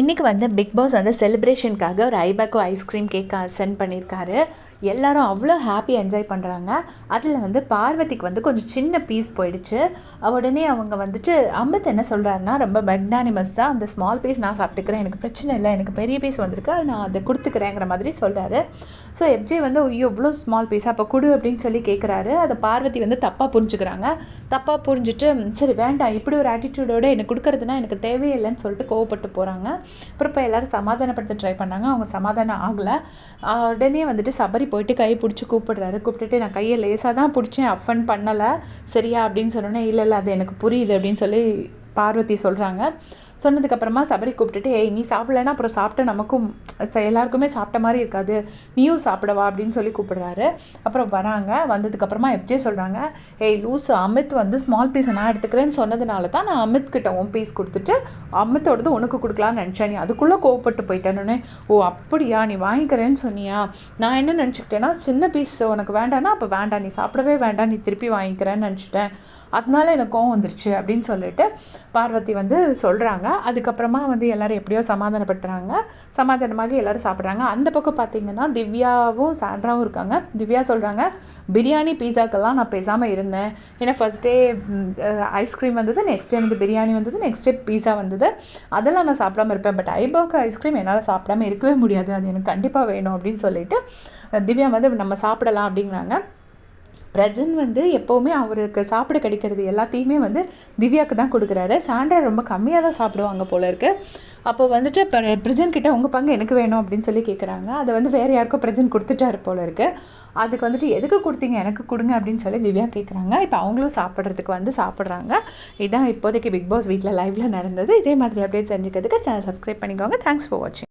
இன்றைக்கி வந்து big pass வந்து செலிப்ரேஷனுக்காக ஒரு ஐபேக்கோ ஐஸ்கிரீம் கேக் சென்ட் பண்ணியிருக்காரு. எல்லாரும் அவ்வளோ ஹாப்பி என்ஜாய் பண்ணுறாங்க. அதில் வந்து பார்வதிக்கு வந்து கொஞ்சம் சின்ன பீஸ் போயிடுச்சு. உடனே அவங்க வந்துட்டு அமித் என்ன சொல்கிறாருன்னா, ரொம்ப மெக்னானிமஸ் தான், அந்த ஸ்மால் பீஸ் நான் சாப்பிட்டுக்கிறேன், எனக்கு பிரச்சனை இல்லை, எனக்கு பெரிய பீஸ் வந்திருக்கு, அது நான் அதை கொடுத்துக்கிறேங்கிற மாதிரி சொல்கிறாரு. ஸோ எஃப்ஜே வந்து ஐயோ இவ்வளோ ஸ்மால் பீஸ் அப்போ கொடு அப்படின்னு சொல்லி கேட்குறாரு. அதை பார்வதி வந்து தப்பாக புரிஞ்சுக்கிறாங்க. தப்பாக புரிஞ்சுட்டு சரி வேண்டாம், இப்படி ஒரு ஆட்டிடியூடோடு எனக்கு கொடுக்குறதுனா எனக்கு தேவையில்லைன்னு சொல்லிட்டு கோவப்பட்டு போகிறாங்க. அப்புறம் இப்போ எல்லோரும் சமாதானப்படுத்த ட்ரை பண்ணாங்க. அவங்க சமாதானம் ஆகலை. உடனே வந்துட்டு சபரி போயிட்டு கையை பிடிச்சி கூப்பிட்டுட்டு நான் கையை லேசாக தான் பிடிச்சேன், அஃபன் பண்ணலை சரியா அப்படின்னு சொன்னோன்னே இல்லை அது எனக்கு புரியுது அப்படின்னு சொல்லி பார்வதி சொல்கிறாங்க. சொன்னதுக்கப்புறமா சபரி கூப்பிட்டுட்டு ஏய் நீ சாப்பிட்லன்னா அப்புறம் சாப்பிட்ட நமக்கும் எல்லாருக்குமே சாப்பிட்ட மாதிரி இருக்காது, நீயும் சாப்பிடவா அப்படின்னு சொல்லி கூப்பிடுறாரு. அப்புறம் வராங்க. வந்ததுக்கப்புறமா எஃப்ஜே சொல்கிறாங்க, ஏய் லூஸு, அமித் வந்து ஸ்மால் பீஸை நான் எடுத்துக்கிறேன்னு சொன்னதுனால தான் நான் அமித் கிட்ட உன் பீஸ் கொடுத்துட்டு அமித்தோடது உனக்கு கொடுக்கலான்னு நினச்சேன், நீ அதுக்குள்ளே கோவப்பட்டு போயிட்டேன்னு. ஓ அப்படியா, நீ வாங்கிக்கிறேன்னு சொன்னியா, நான் என்ன நினச்சிக்கிட்டேன்னா சின்ன பீஸ் உனக்கு வேண்டான்னா அப்போ வேண்டாம், நீ சாப்பிடவே வேண்டாம், நீ திருப்பி வாங்கிக்கிறேன்னு நினச்சிட்டேன், அதனால எனக்கு கோவம் வந்துருச்சு அப்படின்னு சொல்லிட்டு பார்வதி வந்து சொல்கிறாங்க. அதுக்கப்புறமா வந்து எல்லோரும் எப்படியோ சமாதானப்படுத்துகிறாங்க. சமாதானமாக எல்லோரும் சாப்பிட்றாங்க. அந்த பக்கம் பார்த்திங்கன்னா திவ்யாவும் சாண்ட்ராவும் இருக்காங்க. திவ்யா சொல்கிறாங்க, பிரியாணி பீஸாக்கெல்லாம் நான் பேசாமல் இருந்தேன், ஏன்னா ஃபஸ்ட் டே ஐஸ்கிரீம் வந்தது, நெக்ஸ்ட் டே வந்து பிரியாணி வந்தது, நெக்ஸ்ட் டே பீஸா வந்தது, அதெல்லாம் நான் சாப்பிடாமல் இருப்பேன், பட் ஐபாக்கோ ஐஸ்கிரீம் என்னால் சாப்பிடாமல் இருக்கவே முடியாது, அது எனக்கு கண்டிப்பாக வேணும் அப்படின்னு சொல்லிட்டு திவ்யா வந்து நம்ம சாப்பிடலாம் அப்படிங்கிறாங்க. பிரஜன் வந்து எப்போவுமே அவருக்கு சாப்பிட கிடைக்கிறது எல்லாத்தையுமே வந்து திவ்யாவுக்கு தான் கொடுக்குறாரு. சாண்ட்ரா ரொம்ப கம்மியாக தான் சாப்பிடுவாங்க போல இருக்குது. அப்போ வந்துட்டு இப்போ பிரஜன் கிட்ட உங்கள் பங்கு எனக்கு வேணும் அப்படின்னு சொல்லி கேட்குறாங்க. அதை வந்து வேறு யாருக்கோ பிரஜன் கொடுத்துட்டாரு போல இருக்குது. அதுக்கு வந்துட்டு எதுக்கு கொடுத்தீங்க, எனக்கு கொடுங்க அப்படின்னு சொல்லி திவ்யா கேட்குறாங்க. இப்போ அவங்களும் சாப்பிட்றதுக்கு வந்து சாப்பிட்றாங்க. இதுதான் இப்போதைக்கு பிக் பாஸ் வீட்டில் லைவில் நடந்தது. இதே மாதிரி அப்படியே தெரிஞ்சுக்கிறதுக்கு சேனல் சப்ஸ்கிரைப் பண்ணிக்கோங்க. தேங்க்ஸ் ஃபார் வாட்சிங்.